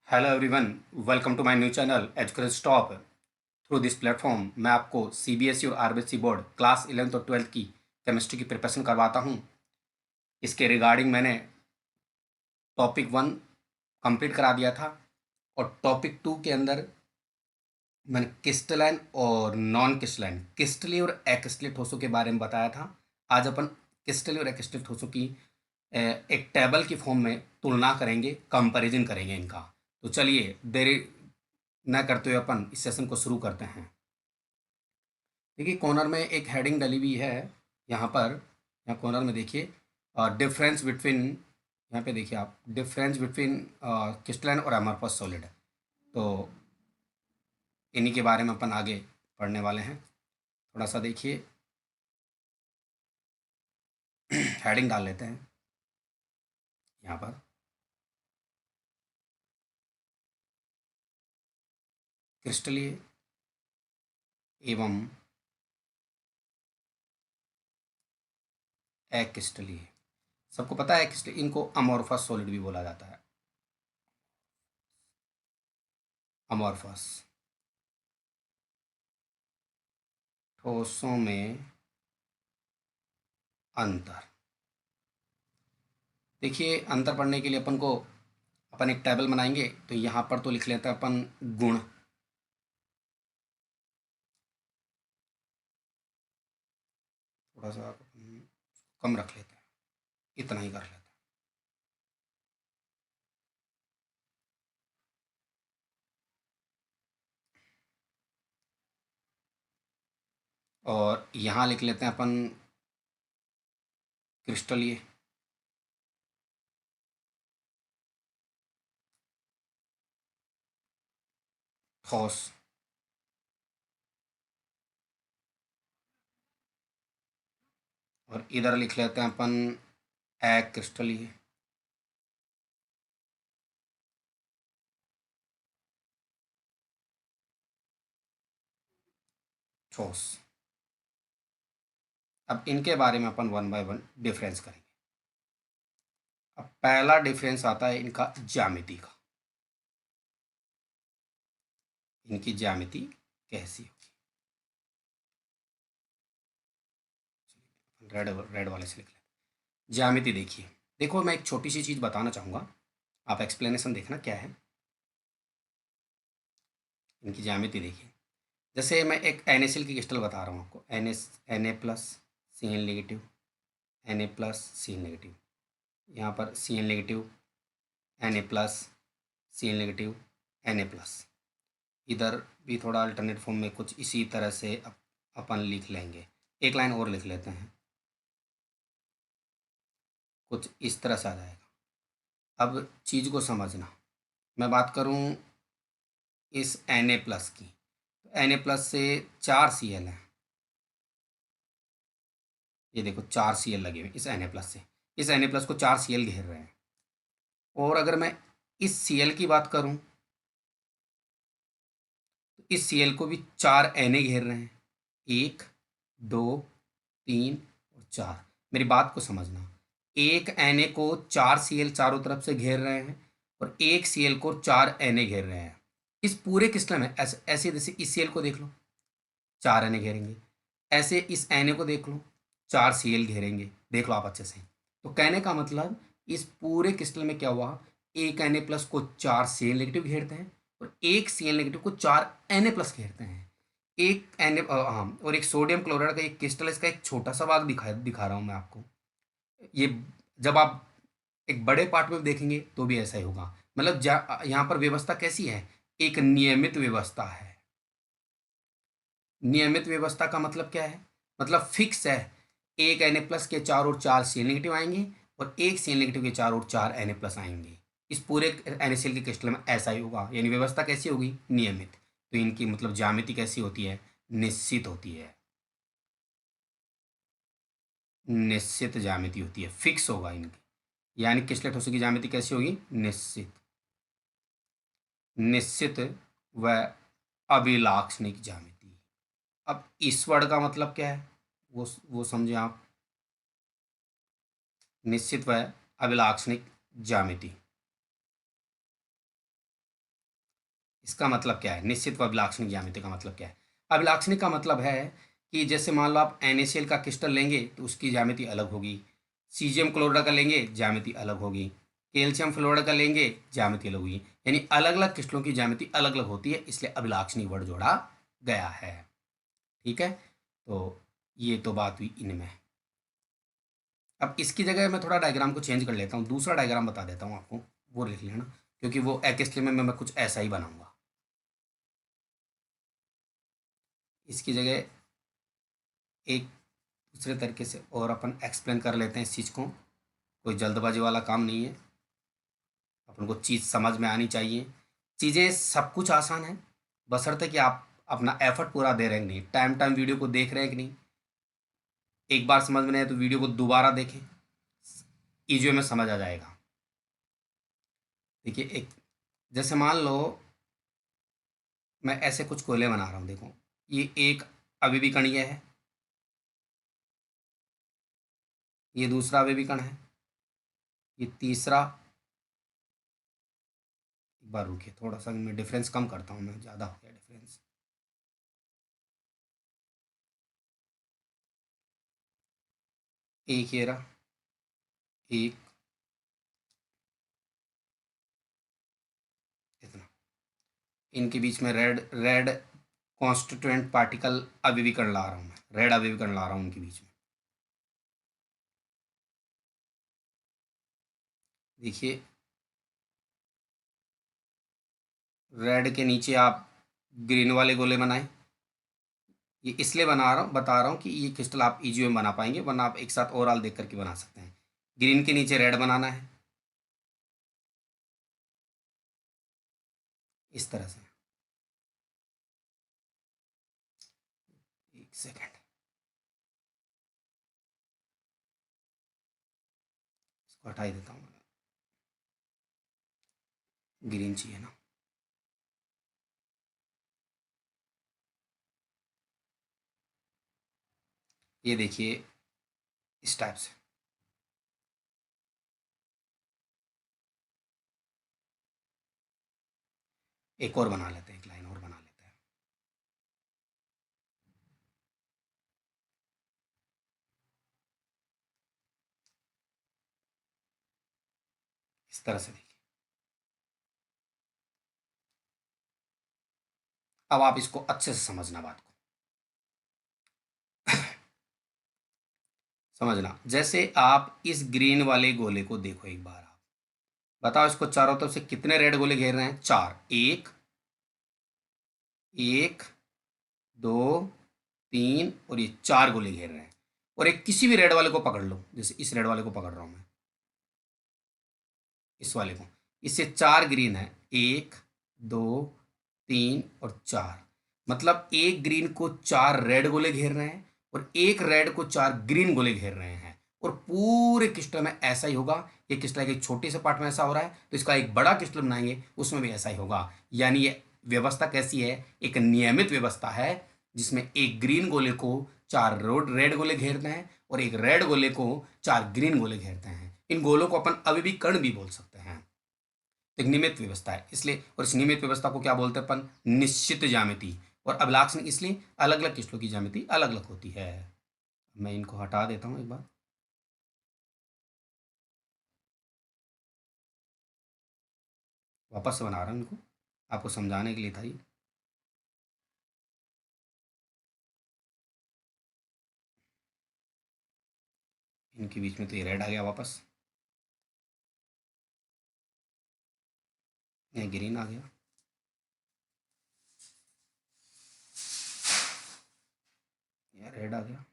Hello everyone, welcome to my new channel education stop. Through this platform मैं आपको CBSE और RBSE board class 11th और 12th की chemistry की preparation करवाता हूं। इसके रिगार्डिंग मैंने टॉपिक 1 कंप्लीट करा दिया था और टॉपिक 2 के अंदर मैंने क्रिस्टलाइन और नॉन क्रिस्टलाइन, क्रिस्टलीय और एक्रिस्टलीय ठोसों के बारे में बताया था। आज अपन क्रिस्टलीय और एक्रिस्टलीय ठोसों की एक टेबल की फॉर्म में तुलना करेंगे, कंपैरिजन करेंगे इनका। तो चलिए देरी न करते हुए अपन इस सेशन को शुरू करते हैं। देखिए कॉर्नर में एक हेडिंग डली हुई है। यहाँ पर यहाँ कॉर्नर में देखिए डिफरेंस बिटवीन, यहाँ पे देखिए आप, डिफरेंस बिटवीन क्रिस्टलाइन और अमरफस सॉलिड। तो इन्हीं के बारे में अपन आगे पढ़ने वाले हैं। थोड़ा सा देखिए हेडिंग डाल लेते हैं यहाँ पर। क्रिस्टलीय एवं अक्रिस्टलीय। सबको पता है क्रिस्टल, इनको अमॉर्फस सॉलिड भी बोला जाता है। अमॉर्फस ठोसों में अंतर। देखिए अंतर पढ़ने के लिए अपन एक टेबल बनाएंगे। तो यहाँ पर तो लिख लेते हैं अपन गुण। थोड़ा सा कम रख लेते हैं, इतना ही कर लेते हैं। और यहाँ लिख लेते हैं अपन क्रिस्टलीय। ठोस। और इधर लिख लेते हैं अपन अक्रिस्टलीय। ठोस। अब इनके बारे में अपन वन बाय वन डिफरेंस करेंगे। अब पहला डिफरेंस आता है इनका ज्यामिति का। इनकी ज्यामिति कैसी होगी, रेड रेड वाले से लिख लेते हैं। ज्यामिति देखिए, देखो मैं एक छोटी सी चीज़ बताना चाहूँगा, आप एक्सप्लेनेशन देखना क्या है। इनकी ज्यामिति देखिए, जैसे मैं एक NaCl की क्रिस्टल बता रहा हूँ आपको। Na plus Cl negative, Na plus Cl negative. यहाँ पर Cl negative, Na plus Cl negative, Na plus. इधर भी थोड़ा अल्टरनेट फॉर्म में कुछ इसी तरह से अपन लिख लेंगे। एक लाइन और लिख लेते हैं, कुछ इस तरह से आ जाएगा। अब चीज़ को समझना, मैं बात करूँ इस Na प्लस की। Na प्लस से 4 Cl हैं। ये देखो 4 Cl लगे हुए इस Na प्लस से। इस Na प्लस को 4 Cl घेर रहे हैं। और अगर मैं इस Cl की बात करूं तो इस Cl को भी 4 Na घेर रहे हैं। 1, 2, 3 और 4। मेरी बात को समझना, एक Na को 4 Cl चारों तरफ से घेर रहे हैं और एक Cl को 4 Na घेर रहे हैं। इस पूरे क्रिस्टल में ऐसे ऐसे, जैसे इस Cl को देख लो 4 Na घेरेंगे, ऐसे इस Na को देख लो 4 Cl घेरेंगे। देख लो आप अच्छे से। तो कहने का मतलब इस पूरे क्रिस्टल में क्या हुआ, एक Na प्लस को 4 Cl नेगेटिव घेरते हैं और एक Cl नेगेटिव को 4 Na प्लस घेरते हैं। एक हाँ, और एक सोडियम क्लोराइड का एक क्रिस्टल, इसका एक छोटा सा भाग दिखा रहा हूँ मैं आपको। ये जब आप एक बड़े पार्ट में देखेंगे तो भी ऐसा ही होगा। मतलब यहाँ पर व्यवस्था कैसी है, एक नियमित व्यवस्था है। नियमित व्यवस्था का मतलब क्या है, मतलब फिक्स है। एक Na प्लस के 4 और 4 Cl नेगेटिव आएंगे और एक Cl नेगेटिव के 4 और 4 Na प्लस आएंगे। इस पूरे NaCl के क्रिस्टल में ऐसा ही होगा, यानी व्यवस्था कैसी होगी, नियमित। तो इनकी मतलब ज्यामिति कैसी होती है, निश्चित होती है। निश्चित ज्यामिति होती है, फिक्स होगा इनकी। यानी क्रिस्टल ठोसों की ज्यामिति कैसी होगी, निश्चित। निश्चित व अभिलाक्षणिक ज्यामिति। अब इस वर्ड का मतलब क्या है, वो समझे आप। निश्चित व अभिलाक्षणिक ज्यामिति। इसका मतलब क्या है? निश्चित व अभिलाक्षणिक ज्यामिति का मतलब क्या है? अभिलाक्षणिक का मतलब है कि जैसे मान लो आप NaCl का क्रिस्टल लेंगे तो उसकी ज्यामिति अलग होगी, सीजियम क्लोराइड का लेंगे ज्यामिति अलग होगी, कैल्शियम फ्लोराइड का लेंगे ज्यामिति अलग होगी, यानी अलग अलग क्रिस्टलों की ज्यामिति अलग अलग होती है, इसलिए अभिलाक्षणिक वर्ड जोड़ा गया है। ठीक है, तो ये तो बात हुई इनमें। अब इसकी जगह मैं थोड़ा डायग्राम को चेंज कर लेता हूँ, दूसरा डायग्राम बता देता हूँ आपको, वो लिख लेना, क्योंकि वो एक्सले में मैं कुछ ऐसा ही बनाऊंगा। इसकी जगह एक दूसरे तरीके से और अपन एक्सप्लेन कर लेते हैं इस चीज़ को, कोई जल्दबाजी वाला काम नहीं है, अपन को चीज़ समझ में आनी चाहिए। चीज़ें सब कुछ आसान है, बशर्ते कि आप अपना एफर्ट पूरा दे रहे हैं कि नहीं, टाइम टाइम वीडियो को देख रहे हैं कि नहीं। एक बार समझ में नहीं आए तो वीडियो को दोबारा देखें, ईजी में समझ आ जाएगा। देखिए, एक जैसे मान लो मैं ऐसे कुछ कोयले बना रहा हूँ, देखो ये एक अभी कणीय है, ये दूसरा अभी कण है, ये तीसरा, एक बार रुकिए थोड़ा सा मैं डिफरेंस कम करता हूँ, मैं ज़्यादा हो गया डिफरेंस। एक ये रहा, एक, इतना, इनके बीच में रेड रेड कॉन्स्टिट्यूएंट पार्टिकल अभिविकर्ण ला रहा हूँ मैं, रेड अभिविकर्ण ला रहा हूँ उनके बीच में। देखिए, रेड के नीचे आप ग्रीन वाले गोले बनाएं, ये इसलिए बता रहा हूँ कि ये क्रिस्टल आप इजी में बना पाएंगे, वरना आप एक साथ ओवरऑल देख करके बना सकते हैं। ग्रीन के नीचे रेड बनाना है, इस तरह से। एक सेकेंड, इसको हटा ही देता हूँ, ग्रीन चाहिए ना। ये देखिए इस टाइप से, एक और बना लेते हैं, एक लाइन और बना लेते हैं। इस तरह से देखिए, अब आप इसको अच्छे से समझना, बात को समझना। जैसे आप इस ग्रीन वाले गोले को देखो एक बार, आप बताओ इसको चारों तरफ से कितने रेड गोले घेर रहे हैं? चार, एक, एक, दो, तीन, और ये चार गोले घेर रहे हैं। और एक किसी भी रेड वाले को पकड़ लो, जैसे इस रेड वाले को पकड़ रहा हूं मैं, इस वाले को, इससे चार ग्रीन है, एक, दो, तीन और चार, मतलब एक ग्रीन को चार रेड गोले घेर रहे हैं और एक रेड को चार ग्रीन गोले घेर रहे हैं। और पूरे क्रिस्टल में ऐसा ही होगा। ये क्रिस्टल के एक छोटे से पार्ट में ऐसा हो रहा है, तो इसका एक बड़ा क्रिस्टल बनाएंगे उसमें भी ऐसा ही होगा। यानी ये व्यवस्था कैसी है? एक नियमित व्यवस्था है, जिसमें एक ग्रीन गोले को चार रेड गोले घेरते हैं और एक रेड गोले को चार ग्रीन गोले घेरते हैं। इन गोलों को अपन अभी भी कण भी बोल सकते हैं। एक नियमित व्यवस्था है इसलिए, और इस नियमित व्यवस्था को क्या बोलते हैं अपन? निश्चित ज्यामिति। और अभिलाक्षणिक इसलिए अलग अलग क्रिस्टलों की ज्यामिति अलग अलग होती है। मैं इनको हटा देता हूँ एक बार, वापस से बना रहा हूँ इनको, आपको समझाने के लिए था ये। इनके बीच में तो ये रेड आ गया वापस, ये ग्रीन आ गया, ये रेड आ गया,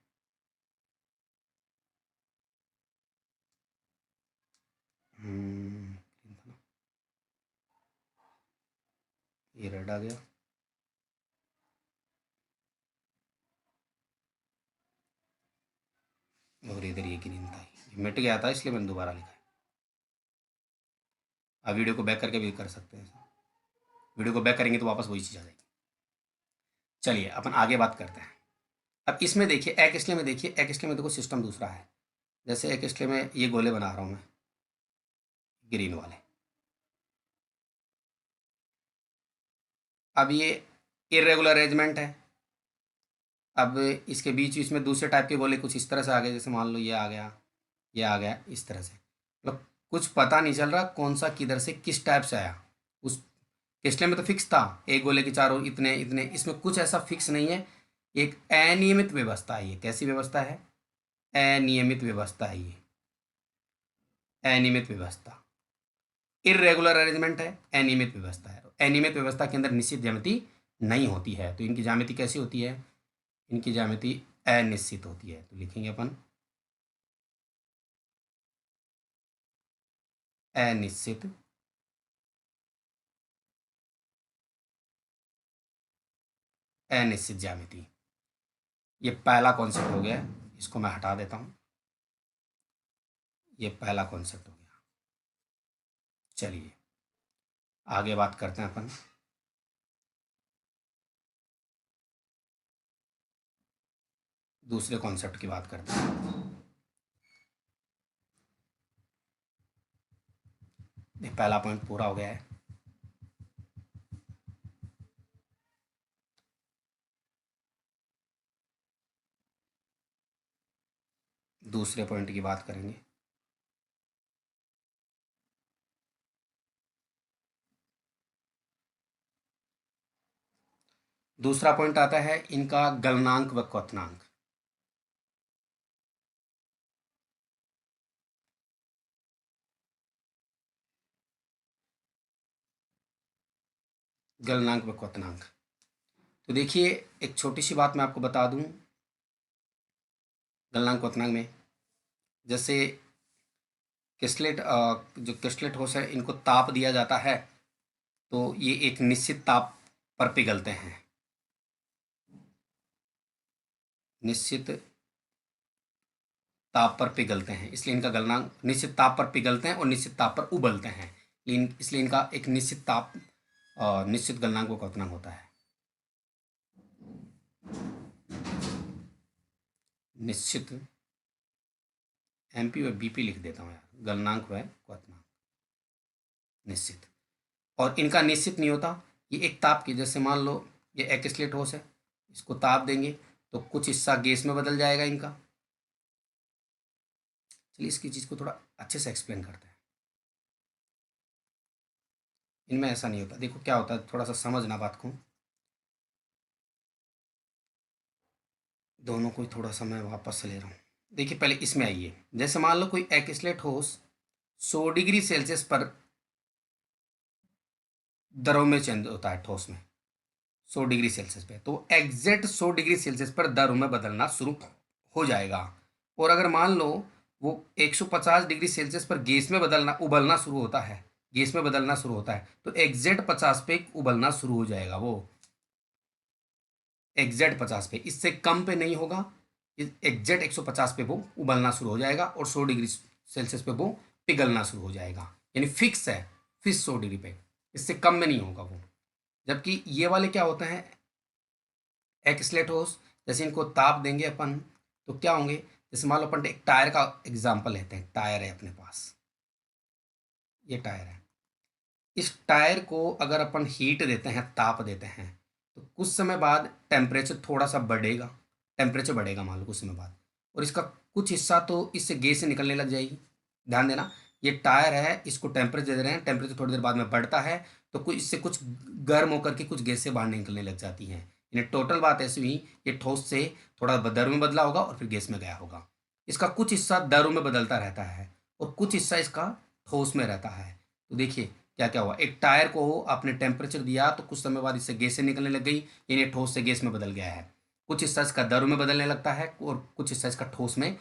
green था ना, ये रेड आ गया, और इधर ये ग्रीन था, ये मिट गया था इसलिए मैंने दोबारा लिखा है। आप वीडियो को बैक करके भी कर सकते हैं, वीडियो को बैक करेंगे तो वापस वही चीज़ आ जाएगी। चलिए अपन आगे बात करते हैं। अब इसमें देखिए, एक इसलिए में देखिए, एक इसलिए में देखो सिस्टम दूसरा है। जैसे एक इसलिए में ये गोले बना रहा हूँ मैं, ग्रीन वाले, अब ये इर्रेगुलर अरेंजमेंट है। अब इसके बीच बीच में दूसरे टाइप के गोले कुछ इस तरह से आ गए, जैसे मान लो ये आ गया, ये आ गया, इस तरह से। मतलब कुछ पता नहीं चल रहा कौन सा किधर से किस टाइप से आया। उस पिछले में तो फिक्स था, एक गोले के चारों इतने इतने, इसमें कुछ ऐसा फिक्स नहीं है। एक अनियमित व्यवस्था है ये। कैसी व्यवस्था है? अनियमित व्यवस्था है ये, अनियमित व्यवस्था। इर्रेगुलर अरेंजमेंट है, अनियमित व्यवस्था है। अनियमित व्यवस्था के अंदर निश्चित ज्यामिति नहीं होती है, तो इनकी ज्यामिति कैसी होती है? इनकी ज्यामिति अनिश्चित होती है। तो लिखेंगे अपन अनिश्चित अनिश्चित ज्यामिति। ये पहला कॉन्सेप्ट हो गया, इसको मैं हटा देता हूँ। ये पहला कॉन्सेप्ट हो गया। चलिए आगे बात करते हैं अपन। दूसरे कॉन्सेप्ट की बात करते हैं। ये पहला पॉइंट पूरा हो गया है। दूसरे पॉइंट की बात करेंगे। दूसरा पॉइंट आता है इनका गलनांक व क्वथनांक। गलनांक व क्वथनांक। तो देखिए, एक छोटी सी बात मैं आपको बता दूं। गलनांक क्वथनांक में जैसे क्रिस्टलेट, जो क्रिस्टलेट ठोस है, इनको ताप दिया जाता है तो ये एक निश्चित ताप पर पिघलते हैं। निश्चित ताप पर पिघलते हैं, इसलिए इनका गलनांक, निश्चित ताप पर पिघलते हैं और निश्चित ताप पर उबलते हैं, इसलिए इनका एक निश्चित ताप निश्चित गलनांक व क्वथनांक होता है। निश्चित, एमपी और बीपी लिख देता हूँ यार, गलनांक व क्वथनांक निश्चित। और इनका निश्चित नहीं होता। ये एक ताप की, जैसे मान लो ये एक्सलेट ठोस है, इसको ताप देंगे तो कुछ हिस्सा गैस में बदल जाएगा इनका। चलिए इसकी चीज़ को थोड़ा अच्छे से एक्सप्लेन करते हैं। इनमें ऐसा नहीं होता। देखो क्या होता है, थोड़ा सा समझना बात को। दोनों को ही थोड़ा सा मैं वापस से ले रहा हूँ। देखिए पहले इसमें आइए, जैसे मान लो कोई एक्सलेट ठोस 100 डिग्री सेल्सियस पर दरों में चेंज होता है ठोस में, 100 डिग्री सेल्सियस पे, तो एग्जैक्ट 100 डिग्री सेल्सियस पर दरों में बदलना शुरू हो जाएगा। और अगर मान लो वो 150 डिग्री सेल्सियस पर गैस में बदलना, उबलना शुरू होता है, गैस में बदलना शुरू होता है, तो एग्जैक्ट 50 पे उबलना शुरू हो जाएगा वो। एग्जैक्ट 50 पे, इससे कम पे नहीं होगा। एग्जैक्ट 150 पे वो उबलना शुरू हो जाएगा और 100 डिग्री सेल्सियस पे वो पिघलना शुरू हो जाएगा। यानी फिक्स है, फिक्स 100 डिग्री पे, इससे कम में नहीं होगा वो। जबकि ये वाले क्या होते हैं, एक्सलेटोस, जैसे इनको ताप देंगे अपन तो क्या होंगे, जैसे मान लो अपन एक टायर का एग्जांपल लेते हैं। टायर है अपने पास, ये टायर है। इस टायर को अगर अपन हीट देते हैं, ताप देते हैं, तो कुछ समय बाद टेम्परेचर थोड़ा सा बढ़ेगा, टेम्परेचर बढ़ेगा मान लो कुछ समय बाद, और इसका कुछ हिस्सा तो इससे गैस से निकलने लग जाएगी। ध्यान देना, ये टायर है, इसको टेम्परेचर दे रहे हैं, टेम्परेचर थोड़ी देर बाद में बढ़ता है तो कुछ इससे कुछ गर्म होकर के कुछ गैसें बाहर निकलने लग जाती हैं। यानी टोटल बात ऐसी हुई, ये ठोस से थोड़ा दर में बदला होगा और फिर गैस में गया होगा। इसका कुछ हिस्सा दरों में बदलता रहता है और कुछ हिस्सा इसका ठोस में रहता है। तो देखिए क्या क्या हुआ, एक टायर को आपने टेम्परेचर दिया तो कुछ समय बाद इससे गैसें निकलने लग गई, यानी ठोस से गैस में बदल गया है। कुछ हिस्सा इसका दरों में बदलने लगता है और कुछ हिस्सा इसका ठोस में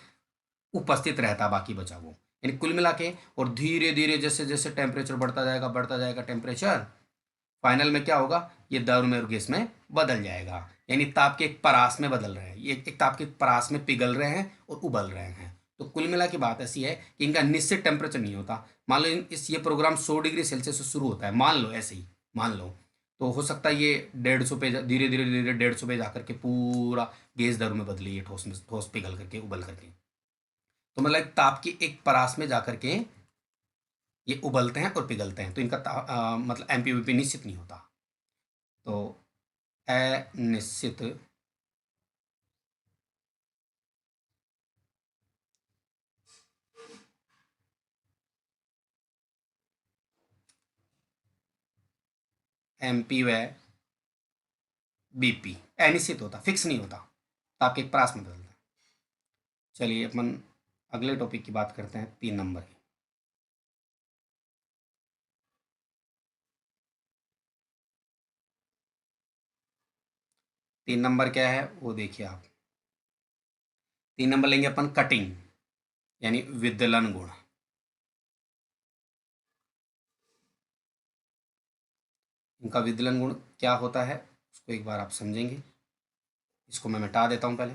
उपस्थित रहता है, बाकी बचा वो। यानी कुल मिला के, और धीरे धीरे जैसे जैसे टेम्परेचर बढ़ता जाएगा टेम्परेचर, फाइनल में क्या होगा, ये द्रव में और गैस में बदल जाएगा। यानी ताप के एक परास में बदल रहे हैं, ये एक ताप के परास में पिघल रहे हैं और उबल रहे हैं। तो कुल मिला की बात ऐसी है कि इनका निश्चित टेम्परेचर नहीं होता। मान लो इस ये प्रोग्राम 100 डिग्री सेल्सियस से शुरू होता है, मान लो ऐसे ही, मान लो, तो हो सकता है ये 150 पे धीरे धीरे धीरे 150 पे जाकर के पूरा गैस दर में बदले, ये ठोस में, ठोस पिघल करके उबल करके। तो मतलब ताप की एक परास में जाकर के ये उबलते हैं और पिघलते हैं, तो इनका मतलब एमपीवीपी निश्चित नहीं होता। तो अनिश्चित MP व BP अनिश्चित होता, फिक्स नहीं होता, तो आपके प्रास में बदलता है। चलिए अपन अगले टॉपिक की बात करते हैं, 3 नंबर की। 3 नंबर क्या है वो देखिए आप। 3 नंबर लेंगे अपन कटिंग, यानी विदलन गुण। इनका विदलन गुण क्या होता है उसको एक बार आप समझेंगे। इसको मैं मिटा देता हूं पहले।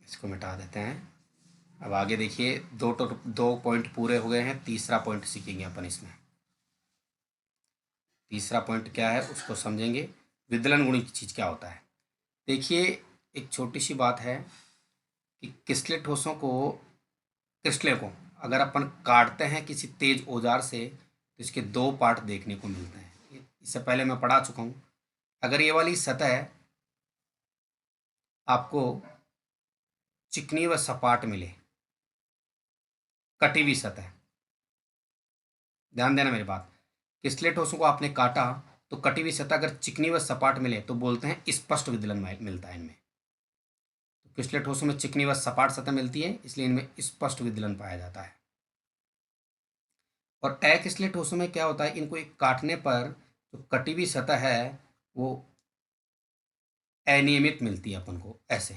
इसको मिटा देते हैं। अब आगे देखिए, 2 पॉइंट पूरे हो गए हैं, तीसरा पॉइंट सीखेंगे अपन इसमें। तीसरा पॉइंट क्या है उसको समझेंगे, विदलन गुण की चीज़ क्या होता है। देखिए, एक छोटी सी बात है कि क्रिस्टलीय ठोसों को, क्रिस्टले को अगर अपन काटते हैं किसी तेज औजार से तो इसके 2 पार्ट देखने को मिलते हैं। इससे पहले मैं पढ़ा चुका हूँ। अगर ये वाली सतह आपको चिकनी व सपाट मिले, कटी हुई सतह, ध्यान देना मेरी बात, क्रिस्टलीय ठोसों को आपने काटा तो कटी हुई सतह अगर चिकनी व सपाट मिले तो बोलते हैं स्पष्ट विदलन मिलता है इनमें। तो क्रिस्टलीय ठोसों में चिकनी व सपाट सतह मिलती है, इसलिए इनमें स्पष्ट विदलन पाया जाता है। और अक्रिस्टलीय ठोसों में क्या होता है, इनको एक काटने पर जो कटी हुई सतह है वो अनियमित मिलती है अपन को, ऐसे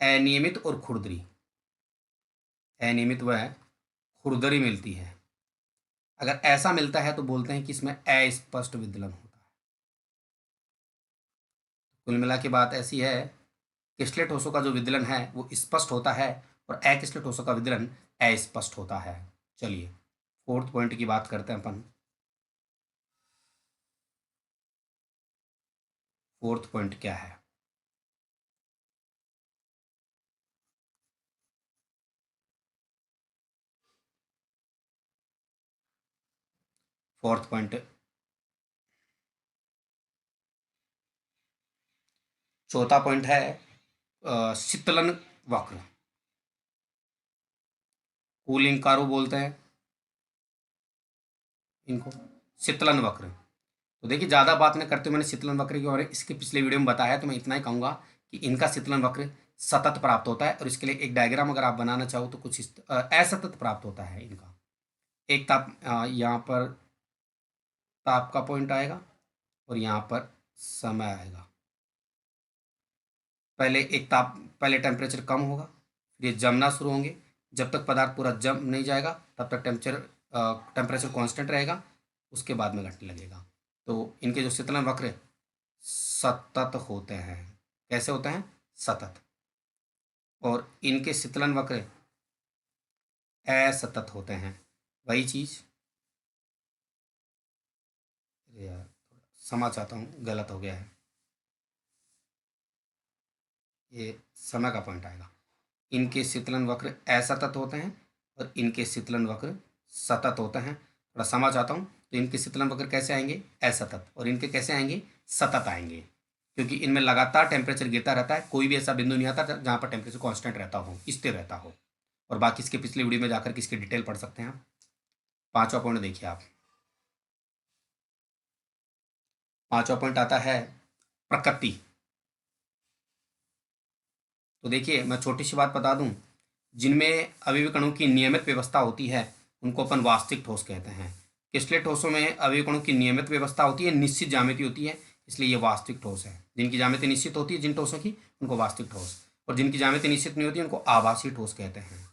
अनियमित और खुरदरी, अनियमित व खुरदरी मिलती है। अगर ऐसा मिलता है तो बोलते हैं कि इसमें अस्पष्ट विदलन होता है। कुल मिला के बात ऐसी है, क्रिस्टलीय ठोसों का जो विदलन है वो स्पष्ट होता है और अक्रिस्टलीय ठोसों का विदलन अस्पष्ट होता है। चलिए फोर्थ पॉइंट की बात करते हैं अपन। फोर्थ पॉइंट क्या है, फोर्थ पॉइंट, चौथा पॉइंट है शीतलन वक्र, कूलिंग कारो बोलते हैं इनको, शीतलन वक्र। तो देखिए, ज़्यादा बात नहीं करते हुए मैंने शीतलन वक्र के बारे में इसके पिछले वीडियो में बताया, तो मैं इतना ही कहूँगा कि इनका शीतलन वक्र सतत प्राप्त होता है। और इसके लिए एक डायग्राम अगर आप बनाना चाहो तो कुछ असतत प्राप्त होता है इनका। एक ताप यहाँ पर ताप का पॉइंट आएगा और यहाँ पर समय आएगा। पहले टेम्परेचर कम होगा, फिर ये जमना शुरू होंगे। जब तक पदार्थ पूरा जम नहीं जाएगा तब तक टेम्परेचर कांस्टेंट रहेगा, उसके बाद में घटने लगेगा। तो इनके जो शीतलन वक्र सतत होते हैं। कैसे होते हैं, सतत। और इनके शीतलन वक्र असतत होते हैं। वही चीज़, यार समझ चाहता हूँ, गलत हो गया है, ये समय का पॉइंट आएगा। इनके शीतलन वक्र असतत होते हैं और इनके शीतलन वक्र सतत होते हैं। थोड़ा समझ आता हूँ, तो इनके शीतलन वक्र कैसे आएंगे, असतत, और इनके कैसे आएंगे, सतत आएंगे। क्योंकि इनमें लगातार टेम्परेचर गिरता रहता है, कोई भी ऐसा बिंदु नहीं आता जहाँ पर टेम्परेचर कांस्टेंट रहता हो, स्थिर रहता हो। और बाकी इसके पिछले वीडियो में जाकर के इसकी डिटेल पढ़ सकते हैं आप। पांचवा पॉइंट देखिए आप। पांचवा पॉइंट आता है प्रकृति। तो देखिए, मैं छोटी सी बात बता दूं, जिनमें अवयवी कणों की नियमित व्यवस्था होती है उनको अपन वास्तविक ठोस कहते हैं। क्रिस्टलीय ठोसों में अवयवी कणों की नियमित व्यवस्था होती है, निश्चित ज्यामिति होती है, इसलिए ये वास्तविक ठोस है। जिनकी ज्यामिति निश्चित होती है जिन ठोसों की, उनको वास्तविक ठोस, और जिनकी ज्यामिति निश्चित नहीं होती उनको आभासी ठोस कहते हैं।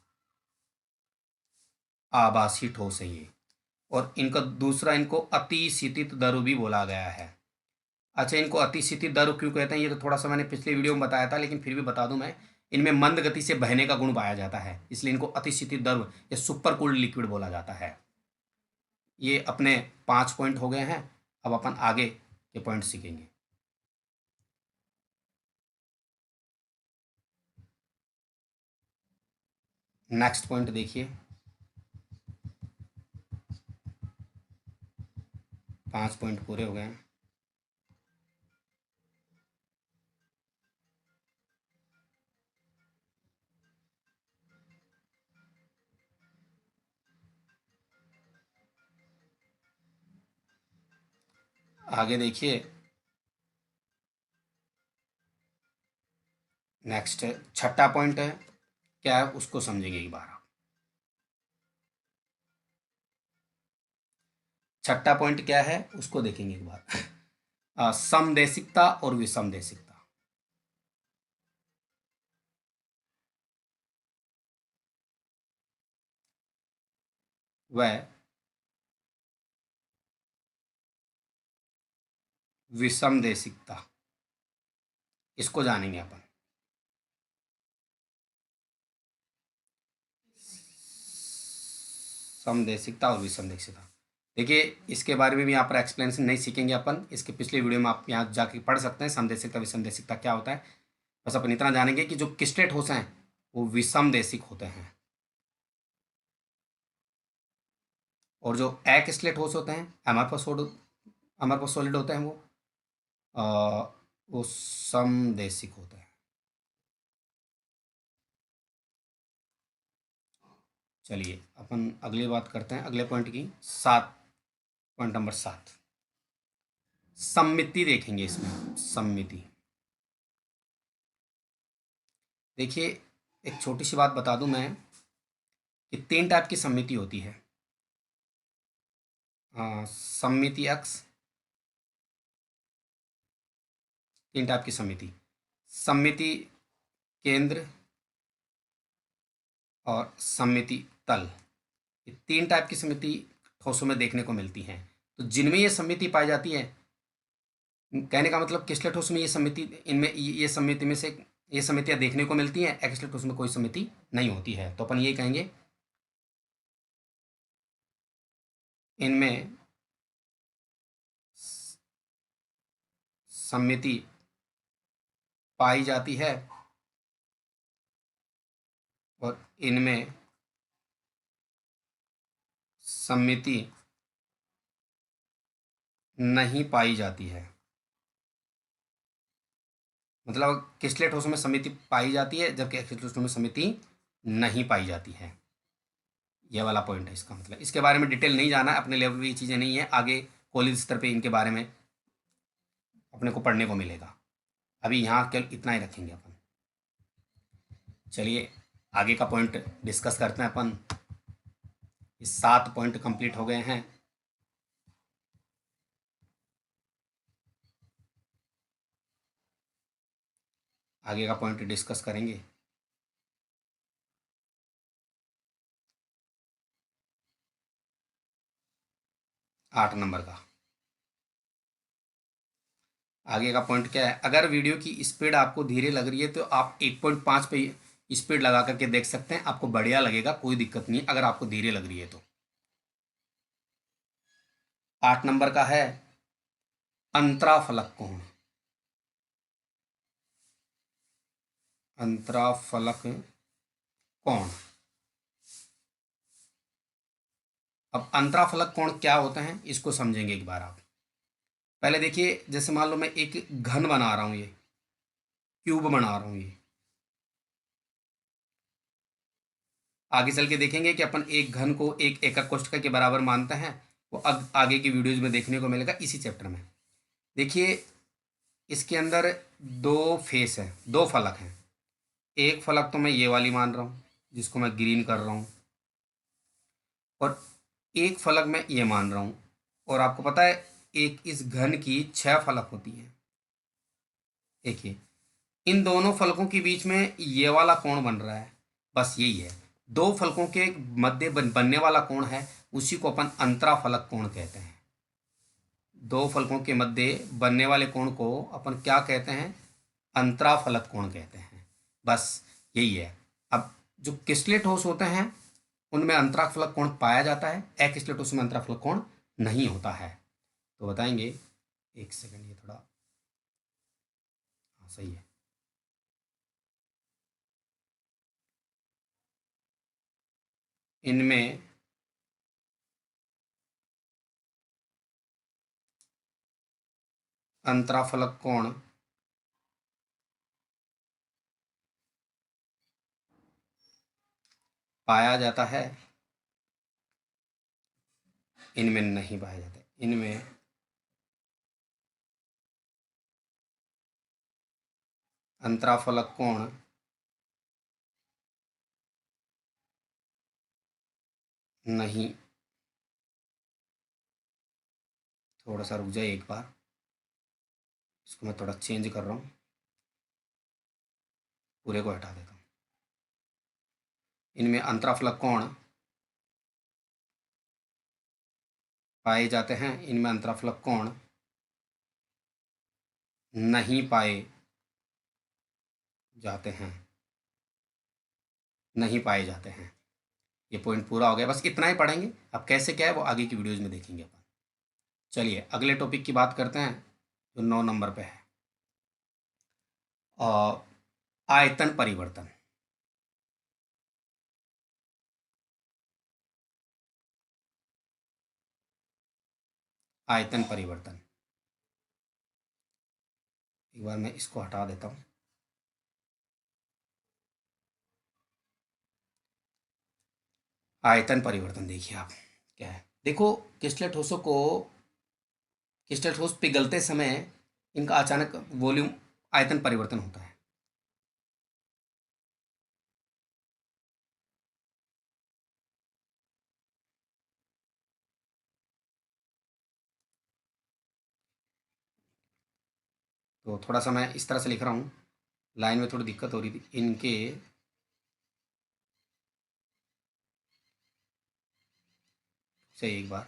आभासी ठोस है ये। और इनका दूसरा, इनको अतिशीतित द्रव भी बोला गया है। अच्छा, इनको अतिशीतित द्रव क्यों कहते हैं, ये तो थोड़ा सा मैंने पिछले वीडियो में बताया था, लेकिन फिर भी बता दूं मैं। इनमें मंद गति से बहने का गुण पाया जाता है, इसलिए इनको अतिशीतित द्रव या सुपर कूल्ड लिक्विड बोला जाता है। ये अपने 5 पॉइंट हो गए हैं। अब अपन आगे के पॉइंट सीखेंगे। नेक्स्ट पॉइंट देखिए, 5 पॉइंट पूरे हो गए हैं। आगे देखिए, नेक्स्ट छठा पॉइंट है, क्या है उसको समझेंगे एक बार आप। छठा पॉइंट क्या है उसको देखेंगे एक बार। समदेशिकता और विषमदेशिकता। वह विषमदेशिकता, इसको जानेंगे अपन। समदेशिकता और विषमदेशिकता, देखिए इसके बारे में भी यहाँ पर एक्सप्लेनेशन नहीं सीखेंगे अपन, इसके पिछले वीडियो में आप यहाँ जाके पढ़ सकते हैं समदेशिकता विषमदेशिकता क्या होता है। बस अपन इतना जानेंगे कि जो क्रिस्टलेट ठोस हैं वो विषमदेशिक होते हैं, और जो एक्रिस्टलेट ठोस होते हैं हमारे पास सॉलिड होते हैं अ, वो समदेशिक होते हैं। चलिए अपन अगली बात करते हैं, अगले पॉइंट की, पॉइंट नंबर 7, सममिति देखेंगे इसमें। सममिति देखिए, एक छोटी सी बात बता दूं मैं कि 3 टाइप की सममिति होती है। सममिति अक्ष, 3 टाइप की सममिति, सममिति केंद्र और सममिति तल, ये 3 टाइप की सममिति ठोसों में देखने को मिलती हैं। तो जिनमें ये सममिति पाई जाती है, कहने का मतलब क्रिस्टल ठोस में ये सममिति, इनमें ये सममिति में से ये समितियां देखने को मिलती हैं, एक्रिस्टल ठोस में कोई समिति नहीं होती है। तो अपन ये कहेंगे इनमें सममिति पाई जाती है और इनमें सममिति नहीं पाई जाती है। मतलब क्रिस्टल ठोस में समिति पाई जाती है जबकि एक्रिस्टल ठोस में समिति नहीं पाई जाती है। यह वाला पॉइंट है इसका मतलब। इसके बारे में डिटेल नहीं जाना है, अपने लेवल पे ये चीज़ें नहीं है, आगे कॉलेज स्तर पे इनके बारे में अपने को पढ़ने को मिलेगा। अभी यहाँ केवल इतना ही रखेंगे अपन। चलिए आगे का पॉइंट डिस्कस करते हैं अपन। ये 7 पॉइंट कंप्लीट हो गए हैं। आगे का पॉइंट डिस्कस करेंगे। आठ नंबर का आगे का पॉइंट क्या है, अगर वीडियो की स्पीड आपको धीरे लग रही है तो आप 1.5 पे स्पीड लगा करके देख सकते हैं, आपको बढ़िया लगेगा, कोई दिक्कत नहीं अगर आपको धीरे लग रही है तो। 8 नंबर का है अंतराफलक कोण। अंतराफलक कोण, अब अंतराफलक कोण क्या होते हैं इसको समझेंगे एक बार आप। पहले देखिए, जैसे मान लो मैं एक घन बना रहा हूं, ये क्यूब बना रहा हूं, ये आगे चल के देखेंगे कि अपन एक घन को एक एकक कोष्ठक के बराबर मानते हैं, वो अब आगे की वीडियोज में देखने को मिलेगा इसी चैप्टर में। देखिए इसके अंदर 2 फेस है, 2 फलक हैं। एक फलक तो मैं ये वाली मान रहा हूँ जिसको मैं ग्रीन कर रहा हूँ, और एक फलक मैं ये मान रहा हूँ। और आपको पता है एक इस घन की 6 फलक होती हैं। देखिए इन दोनों फलकों के बीच में ये वाला कोण बन रहा है, बस यही है। 2 फलकों के मध्य बनने वाला कोण है, उसी को अपन अंतराफलक कोण कहते हैं। 2 फलकों के मध्य बनने वाले कोण को अपन क्या कहते हैं, अंतराफलक कोण कहते हैं। बस यही है। अब जो क्रिस्टलेट ठोस होते हैं उनमें अंतराफलक कोण पाया जाता है, अक्रिस्टलेट ठोस में अंतराफलक कोण नहीं होता है। तो बताएंगे, एक सेकंड, ये थोड़ा, हाँ सही है। इनमें अंतराफलक कोण पाया जाता है, इनमें नहीं पाया जाता। इनमें अंतराफलक कोण नहीं, थोड़ा सा रुक जाइए एक बार, इसको मैं थोड़ा चेंज कर रहा हूँ, पूरे को हटा देता हूँ। इनमें अंतराफलक कोण पाए जाते हैं, इनमें अंतराफलक कोण नहीं पाए जाते हैं, नहीं पाए जाते हैं। ये पॉइंट पूरा हो गया, बस इतना ही पढ़ेंगे। अब कैसे क्या है वो आगे की वीडियोज़ में देखेंगे अपन। चलिए अगले टॉपिक की बात करते हैं जो 9 नंबर पे है, आयतन परिवर्तन। आयतन परिवर्तन, एक बार मैं इसको हटा देता हूँ। आयतन परिवर्तन देखिए आप क्या है। देखो क्रिस्टल ठोसों को, क्रिस्टल ठोस पिघलते समय इनका अचानक वॉल्यूम आयतन परिवर्तन होता है। तो थोड़ा सा मैं इस तरह से लिख रहा हूँ, लाइन में थोड़ी दिक्कत हो रही थी। इनके से एक बार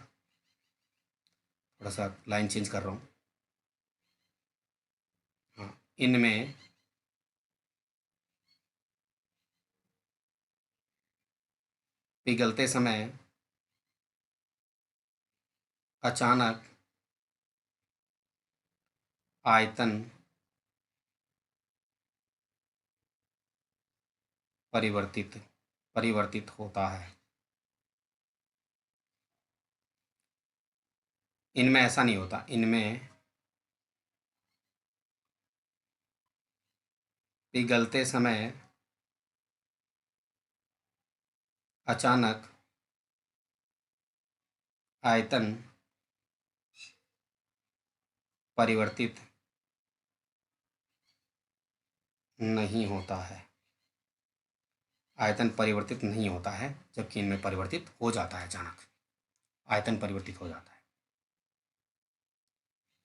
थोड़ा सा लाइन चेंज कर रहा हूँ। हाँ, इनमें पिघलते समय अचानक आयतन परिवर्तित परिवर्तित होता है। इनमें ऐसा नहीं होता। इनमें पिघलते समय अचानक आयतन परिवर्तित नहीं होता है। आयतन परिवर्तित नहीं होता है, जबकि इनमें परिवर्तित हो जाता है। अचानक आयतन परिवर्तित हो जाता है।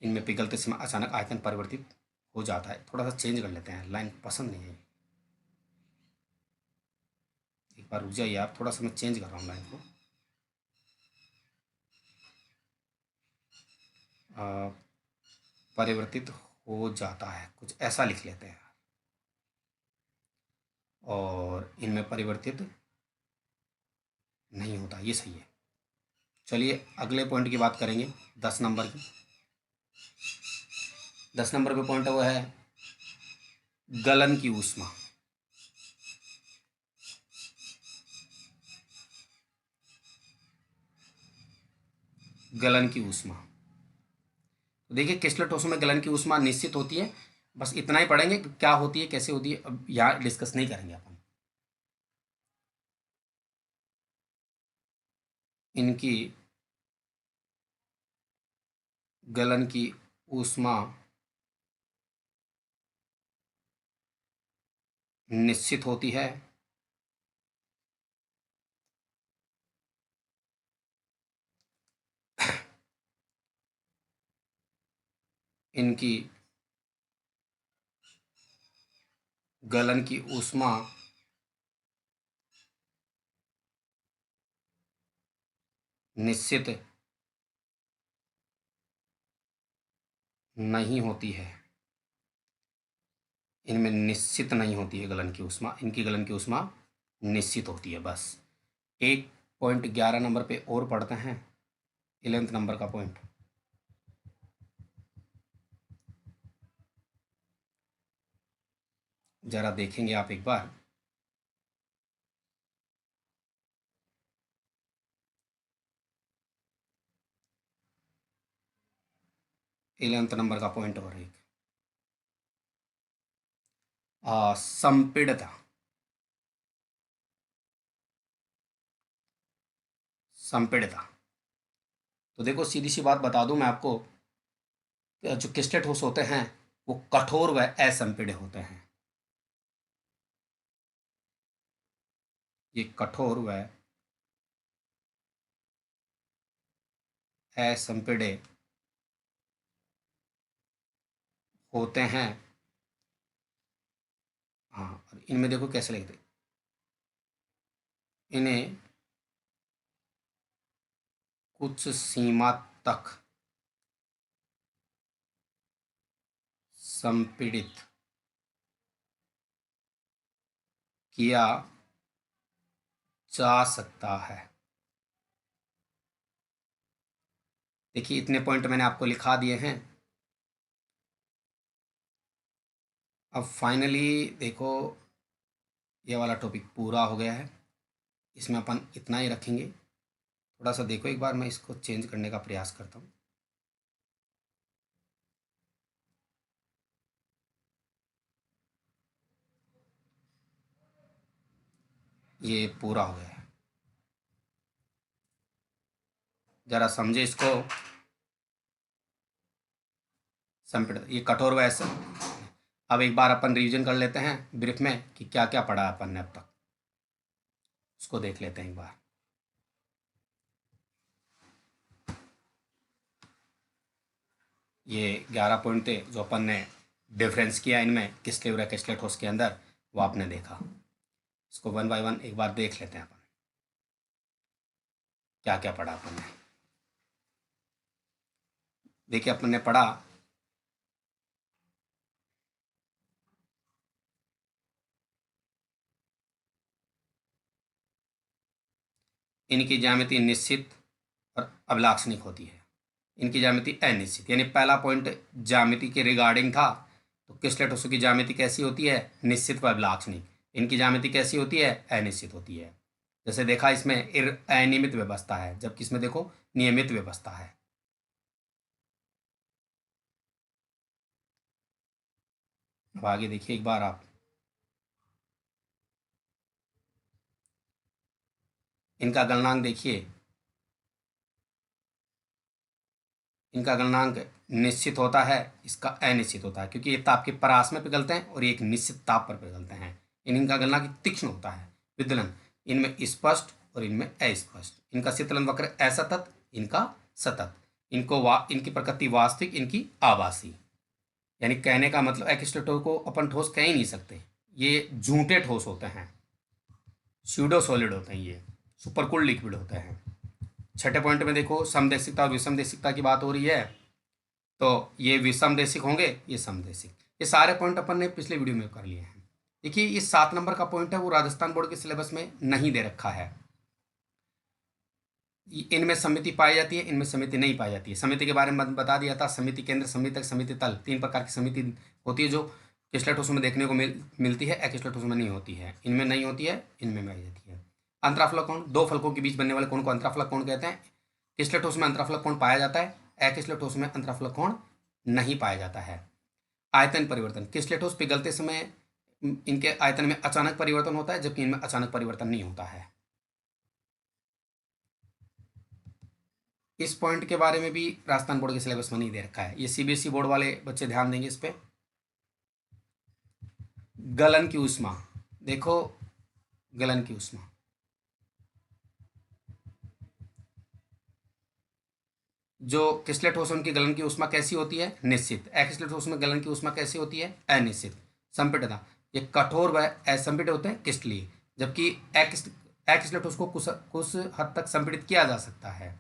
इनमें पिघलते समय अचानक आयतन परिवर्तित हो जाता है। थोड़ा सा चेंज कर लेते हैं, लाइन पसंद नहीं है। एक बार रुक जाइए आप, थोड़ा सा मैं चेंज कर रहा हूँ लाइन को। परिवर्तित हो जाता है, कुछ ऐसा लिख लेते हैं। और इनमें परिवर्तित नहीं होता, ये सही है। चलिए अगले पॉइंट की बात करेंगे, 10 नंबर की। 10 नंबर पे पॉइंट है वो है गलन की ऊष्मा। गलन की ऊष्मा, तो देखिए क्रिस्टल ठोसों में गलन की ऊष्मा निश्चित होती है। बस इतना ही पढ़ेंगे कि क्या होती है, कैसे होती है, अब यहाँ डिस्कस नहीं करेंगे अपन। इनकी गलन की ऊष्मा निश्चित होती है, इनकी गलन की ऊष्मा निश्चित नहीं होती है। इनमें निश्चित नहीं होती है गलन की ऊष्मा, इनकी गलन की ऊष्मा निश्चित होती है। बस 1.11 नंबर पे और पढ़ते हैं, 11th नंबर का पॉइंट। जरा देखेंगे आप एक बार। 11th नंबर का पॉइंट और एक संपीड़ित। संपीड़ित। तो देखो सीधी सी बात बता दूं मैं आपको, जो क्रिस्टल ठोस होते हैं वो कठोर व असंपीड़ित होते हैं। ये कठोर व असंपीड़ित होते हैं। हाँ, और इनमें देखो कैसे लिखते, इन्हें कुछ सीमा तक संपीड़ित किया जा सकता है। देखिए इतने पॉइंट मैंने आपको लिखा दिए हैं। अब फाइनली देखो ये वाला टॉपिक पूरा हो गया है, इसमें अपन इतना ही रखेंगे। थोड़ा सा देखो एक बार, मैं इसको चेंज करने का प्रयास करता हूँ। ये पूरा हो गया है, जरा समझे इसको। संपीड़ित, ये कठोर वैसा। अब एक बार अपन रिवीजन कर लेते हैं ब्रीफ में कि क्या क्या पढ़ा अपन ने अब तक, उसको देख लेते हैं एक बार। ये 11 पॉइंट थे जो अपन ने डिफरेंस किया इनमें किसले और किसले ठोस के अंदर, वो आपने देखा। इसको वन बाय वन एक बार देख लेते हैं अपन क्या क्या पढ़ा अपन ने। देखिए अपन ने पढ़ा इनकी ज्यामिति निश्चित और अभिलाक्षणिक होती है। इनकी ज्यामिति अनिश्चित, यानी पहला पॉइंट ज्यामिति के रिगार्डिंग था। तो किसले ठोसों की ज्यामिति कैसी होती है, निश्चित व अभिलाक्षणिक। इनकी ज्यामिति कैसी होती है, अनिश्चित होती है। जैसे देखा इसमें अनियमित व्यवस्था है, जबकि इसमें देखो नियमित व्यवस्था है। अब आगे देखिए एक बार आप, इनका गलनांक देखिए। इनका गलनांक निश्चित होता है, इसका अनिश्चित होता है, क्योंकि एक ताप के परास में पिघलते हैं और एक निश्चित ताप पर पिघलते हैं। इनका गलनांक तीक्ष्ण होता है। विदलन, इनमें स्पष्ट और इनमें अस्पष्ट। इनका शीतलन वक्र असतत, इनका सतत। इनकी प्रकृति वास्तविक, इनकी आभासी। यानी कहने का मतलब एक्स्ट्रेटो को अपन ठोस कह ही नहीं सकते, ये झूठे ठोस होते हैं, स्यूडो सॉलिड होते हैं, ये सुपरकूल्ड लिक्विड होते हैं। छठे पॉइंट में देखो समदेशिकता और विषमदेशिकता की बात हो रही है, तो ये विषमदेशिक होंगे, ये समदेशिक। ये सारे पॉइंट अपन ने पिछले वीडियो में कर लिए हैं। देखिए ये 7 नंबर का पॉइंट है, वो राजस्थान बोर्ड के सिलेबस में नहीं दे रखा है। इनमें समिति पाई जाती है, इनमें समिति नहीं पाई जाती है। समिति के बारे में बता दिया था, समिति केंद्र, समिति तक, समिति तल, 3 प्रकार की समिति होती है जो किसले ठोसों में देखने को मिलती है, एक्सले ठोसों में नहीं होती है। इनमें नहीं होती है, इनमें पाई जाती है। अंतराफलक कोण, दो फलकों के बीच बनने वाले कोण को अंतराफलक कोण कहते हैं। किसले ठोस में अंतराफलक कोण पाया जाता है, अकिसले ठोस में अंतराफलक कोण नहीं पाया जाता है। आयतन परिवर्तन, किसले ठोस पिघलते समय इनके आयतन में अचानक परिवर्तन होता है, जबकि इनमें अचानक परिवर्तन नहीं होता है। इस पॉइंट के बारे में भी राजस्थान बोर्ड के सिलेबस में नहीं दे रखा है, ये सीबीएसई बोर्ड वाले बच्चे ध्यान देंगे इस पे। गलन की ऊष्मा, देखो गलन की ऊष्मा, जो किसले ठोस उनकी गलन की ऊष्मा कैसी होती है, निश्चित। अकिसले ठोस में गलन की ऊष्मा कैसी होती है, अनिश्चित। संपीड़ितता, ये कठोर व असंपीड़ित होते हैं क्रिस्टलीय, जबकि अकिसले ठोस को कुछ हद तक संपीड़ित किया जा सकता है।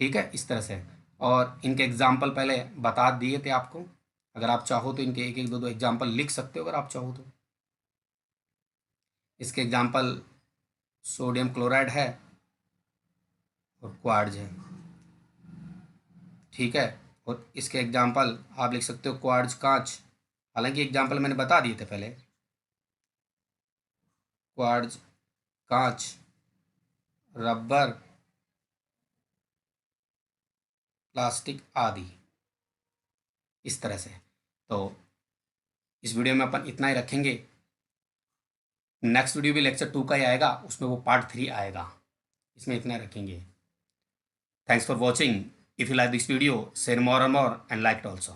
ठीक है, इस तरह से। और इनके एग्जाम्पल पहले बता दिए थे आपको, अगर आप चाहो तो इनके एक एक दो दो एग्जाम्पल लिख सकते हो अगर आप चाहो तो। इसके एग्जाम्पल सोडियम क्लोराइड है और क्वार्ट्ज है। ठीक है, और इसके एग्जाम्पल आप लिख सकते हो क्वार्ट्ज कांच, हालांकि एग्जाम्पल मैंने बता दिए थे पहले। क्वार्ट्ज कांच, रबर, प्लास्टिक आदि। इस तरह से। तो इस वीडियो में अपन इतना ही रखेंगे। नेक्स्ट वीडियो भी लेक्चर 2 का ही आएगा, उसमें वो पार्ट 3 आएगा। इसमें इतना ही रखेंगे। Thanks for watching. If you like this video, share more and more and like it also.